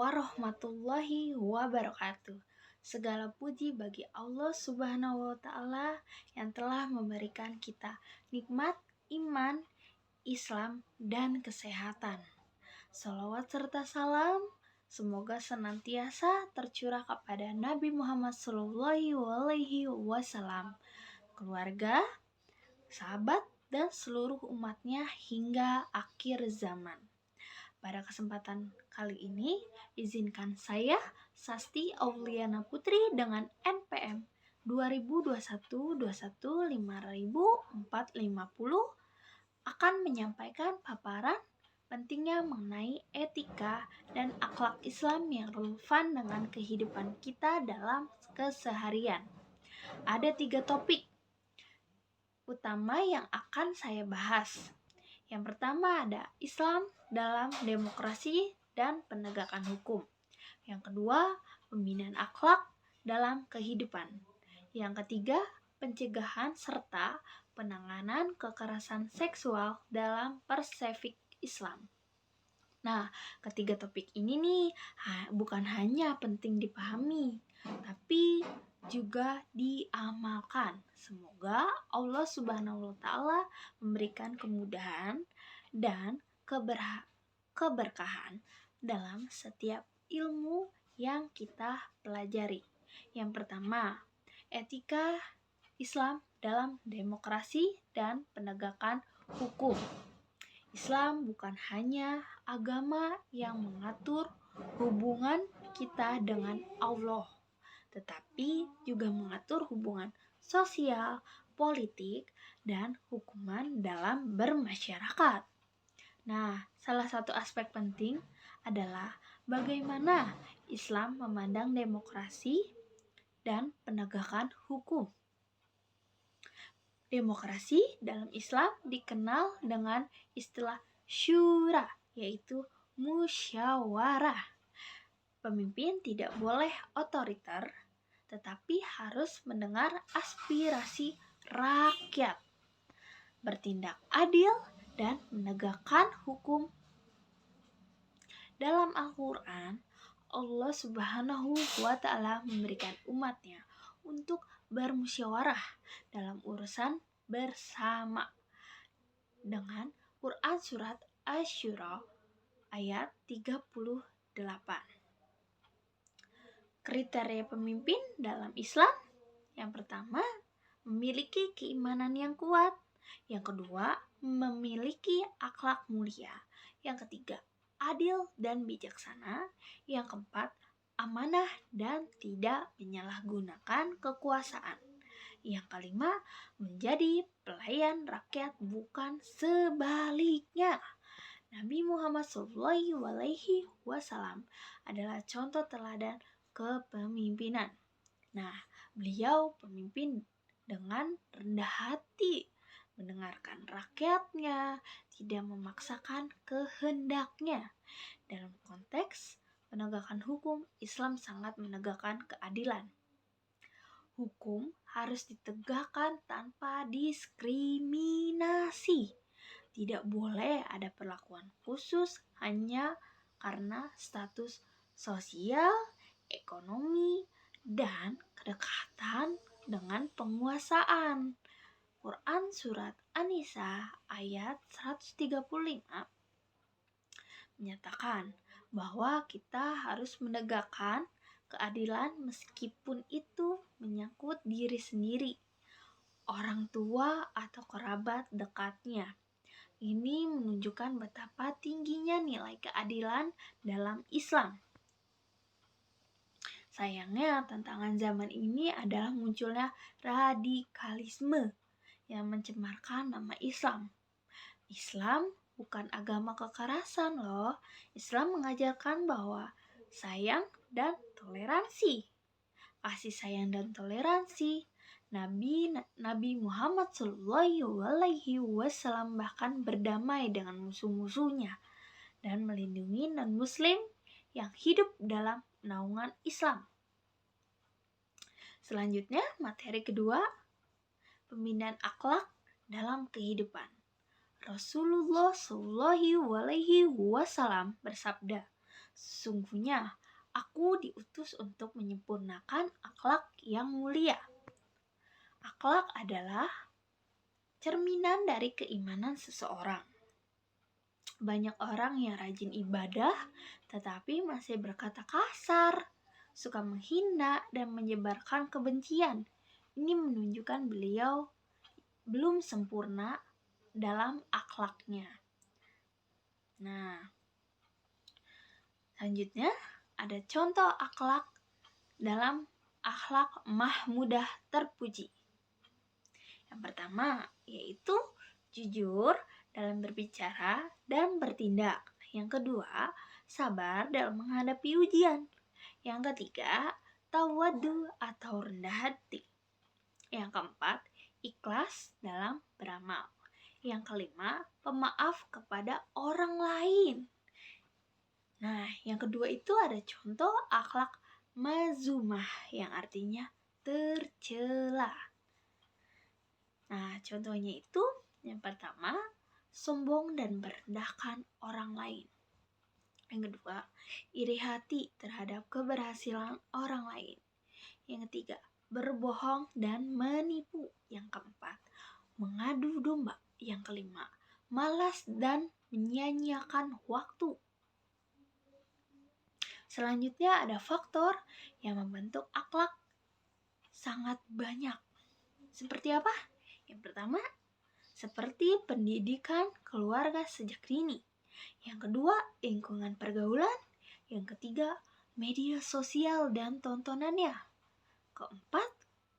warahmatullahi wabarakatuh. Segala puji bagi Allah Subhanahu wa Ta'ala yang telah memberikan kita nikmat iman, Islam, dan kesehatan. Salawat serta salam semoga senantiasa tercurah kepada Nabi Muhammad SAW, keluarga, sahabat, dan seluruh umatnya hingga akhir zaman. Pada kesempatan kali ini, izinkan saya, Sasti Auliana Putri dengan NPM 2021-21-5450 akan menyampaikan paparan pentingnya mengenai etika dan akhlak Islam yang relevan dengan kehidupan kita dalam keseharian. Ada 3 topik utama yang akan saya bahas. Yang pertama ada Islam dalam demokrasi dan penegakan hukum. Yang kedua, pembinaan akhlak dalam kehidupan. Yang ketiga, pencegahan serta penanganan kekerasan seksual dalam perspektif Islam. Nah, ketiga topik ini nih bukan hanya penting dipahami, tapi juga diamalkan. Semoga Allah Subhanahu wa Ta'ala memberikan kemudahan dan keberkahan dalam setiap ilmu yang kita pelajari. Yang pertama, etika Islam dalam demokrasi dan penegakan hukum. Islam bukan hanya agama yang mengatur hubungan kita dengan Allah, tetapi juga mengatur hubungan sosial, politik, dan hukuman dalam bermasyarakat. Nah, salah satu aspek penting adalah bagaimana Islam memandang demokrasi dan penegakan hukum. Demokrasi dalam Islam dikenal dengan istilah syura, yaitu musyawarah. Pemimpin tidak boleh otoriter, tetapi harus mendengar aspirasi rakyat, bertindak adil, dan menegakkan hukum. Dalam Al-Quran, Allah Subhanahu wa Ta'ala memberikan umatnya untuk bermusyawarah dalam urusan bersama dengan Quran Surat Asy-Syura ayat 38. Kriteria pemimpin dalam Islam: yang pertama, memiliki keimanan yang kuat. Yang kedua, memiliki akhlak mulia. Yang ketiga, adil dan bijaksana. Yang keempat, amanah dan tidak menyalahgunakan kekuasaan. Yang kelima, menjadi pelayan rakyat bukan sebaliknya. Nabi Muhammad SAW adalah contoh teladan kepemimpinan. Nah, beliau pemimpin dengan rendah hati, mendengarkan rakyatnya, tidak memaksakan kehendaknya. Dalam konteks penegakan hukum, Islam sangat menegakkan keadilan. Hukum harus ditegakkan tanpa diskriminasi. Tidak boleh ada perlakuan khusus hanya karena status sosial, ekonomi, dan kedekatan dengan penguasaan. Quran Surat An-Nisa ayat 135 menyatakan bahwa kita harus menegakkan keadilan meskipun itu menyangkut diri sendiri, orang tua, atau kerabat dekatnya. Ini menunjukkan betapa tingginya nilai keadilan dalam Islam. Sayangnya, tantangan zaman ini adalah munculnya radikalisme yang mencemarkan nama Islam. Islam bukan agama kekerasan loh. Islam mengajarkan bahwa sayang dan toleransi. Kasih sayang dan toleransi. Nabi Muhammad SAW bahkan berdamai dengan musuh-musuhnya dan melindungi non-muslim yang hidup dalam naungan Islam. Selanjutnya, materi kedua, pembinaan akhlak dalam kehidupan. Rasulullah SAW bersabda, Sesungguhnya, aku diutus untuk menyempurnakan akhlak yang mulia. Akhlak adalah cerminan dari keimanan seseorang. Banyak orang yang rajin ibadah, tetapi masih berkata kasar, suka menghina, dan menyebarkan kebencian. Ini menunjukkan beliau belum sempurna dalam akhlaknya. Nah, selanjutnya ada contoh akhlak dalam akhlak mahmudah terpuji. Yang pertama yaitu jujur dalam berbicara dan bertindak. Yang kedua, sabar dalam menghadapi ujian. Yang ketiga, tawadu atau rendah hati. Yang keempat, ikhlas dalam beramal. Yang kelima, pemaaf kepada orang lain. Nah, yang kedua itu ada contoh akhlak mazumah yang artinya tercela. Nah, contohnya itu yang pertama, sombong dan merendahkan orang lain. Yang kedua, iri hati terhadap keberhasilan orang lain. Yang ketiga, berbohong dan menipu. Yang keempat, mengadu domba. Yang kelima, malas dan menyia-nyiakan waktu. Selanjutnya ada faktor yang membentuk akhlak sangat banyak. Seperti apa? Yang pertama, seperti pendidikan keluarga sejak dini. Yang kedua, lingkungan pergaulan. Yang ketiga, media sosial dan tontonannya. Keempat,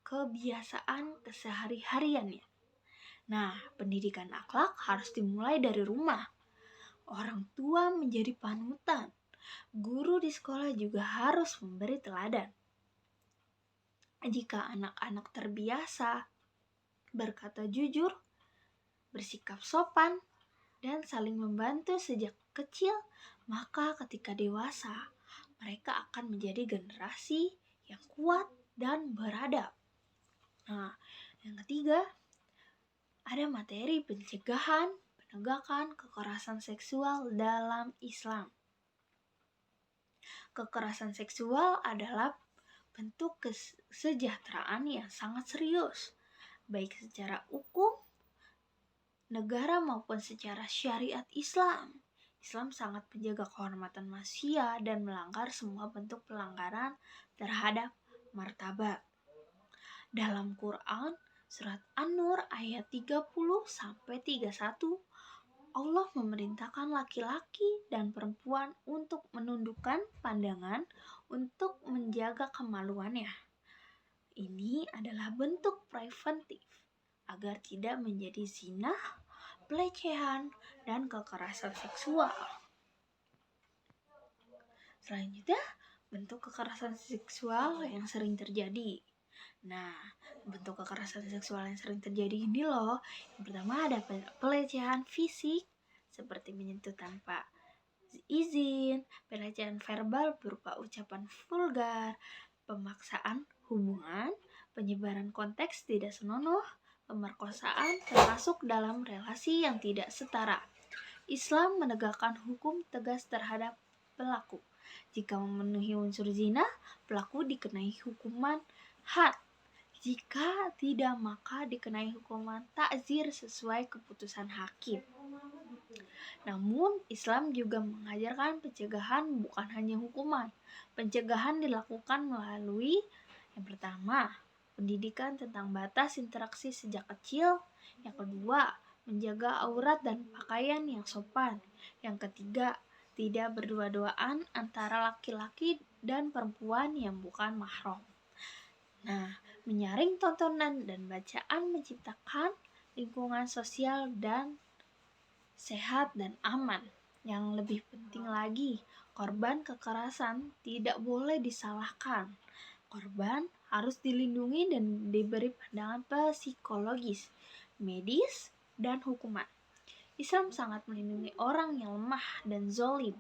kebiasaan kesehari-hariannya. Nah, pendidikan akhlak harus dimulai dari rumah. Orang tua menjadi panutan. Guru di sekolah juga harus memberi teladan. Jika anak-anak terbiasa berkata jujur, bersikap sopan, dan saling membantu sejak kecil, maka ketika dewasa, mereka akan menjadi generasi yang kuat dan beradab. Nah, yang ketiga, ada materi pencegahan, penegakan kekerasan seksual dalam Islam. Kekerasan seksual adalah bentuk kesejahteraan yang sangat serius, baik secara hukum, negara maupun secara syariat Islam. Islam sangat menjaga kehormatan manusia dan melanggar semua bentuk pelanggaran terhadap martabat. Dalam Quran, surat An-Nur ayat 30-31, Allah memerintahkan laki-laki dan perempuan untuk menundukkan pandangan untuk menjaga kemaluannya. Ini adalah bentuk preventif agar tidak menjadi zina, pelecehan, dan kekerasan seksual. Selanjutnya, bentuk kekerasan seksual yang sering terjadi. Nah, bentuk kekerasan seksual yang sering terjadi ini loh. Yang pertama ada pelecehan fisik seperti menyentuh tanpa izin, pelecehan verbal berupa ucapan vulgar, pemaksaan hubungan, penyebaran konteks tidak senonoh, pemerkosaan termasuk dalam relasi yang tidak setara. Islam menegakkan hukum tegas terhadap pelaku. Jika memenuhi unsur zina, pelaku dikenai hukuman had. Jika tidak, maka dikenai hukuman ta'zir sesuai keputusan hakim. Namun, Islam juga mengajarkan pencegahan bukan hanya hukuman. Pencegahan dilakukan melalui yang pertama, pendidikan tentang batas interaksi sejak kecil. Yang kedua, menjaga aurat dan pakaian yang sopan. Yang ketiga, tidak berdua-duaan antara laki-laki dan perempuan yang bukan mahram. Nah, menyaring tontonan dan bacaan menciptakan lingkungan sosial dan sehat dan aman. Yang lebih penting lagi, korban kekerasan tidak boleh disalahkan. Korban harus dilindungi dan diberi pandangan psikologis, medis, dan hukuman. Islam sangat melindungi orang yang lemah dan zolim.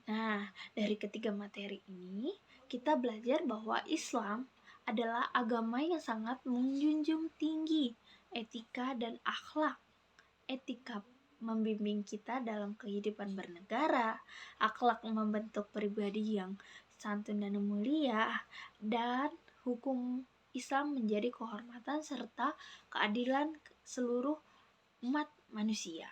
Nah, dari ketiga materi ini, kita belajar bahwa Islam adalah agama yang sangat menjunjung tinggi etika dan akhlak. Etika membimbing kita dalam kehidupan bernegara, akhlak membentuk pribadi yang santun dan mulia, dan hukum Islam menjadi kehormatan serta keadilan seluruh umat manusia.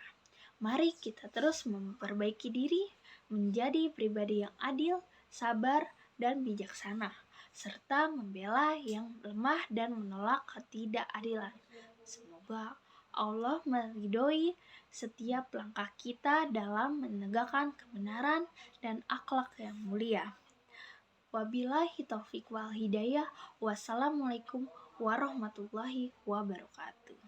Mari kita terus memperbaiki diri, menjadi pribadi yang adil, sabar, dan bijaksana, serta membela yang lemah dan menolak ketidakadilan. Semoga Allah meridhoi setiap langkah kita dalam menegakkan kebenaran dan akhlak yang mulia. Wabillahi taufik wal hidayah. Wassalamualaikum warahmatullahi wabarakatuh.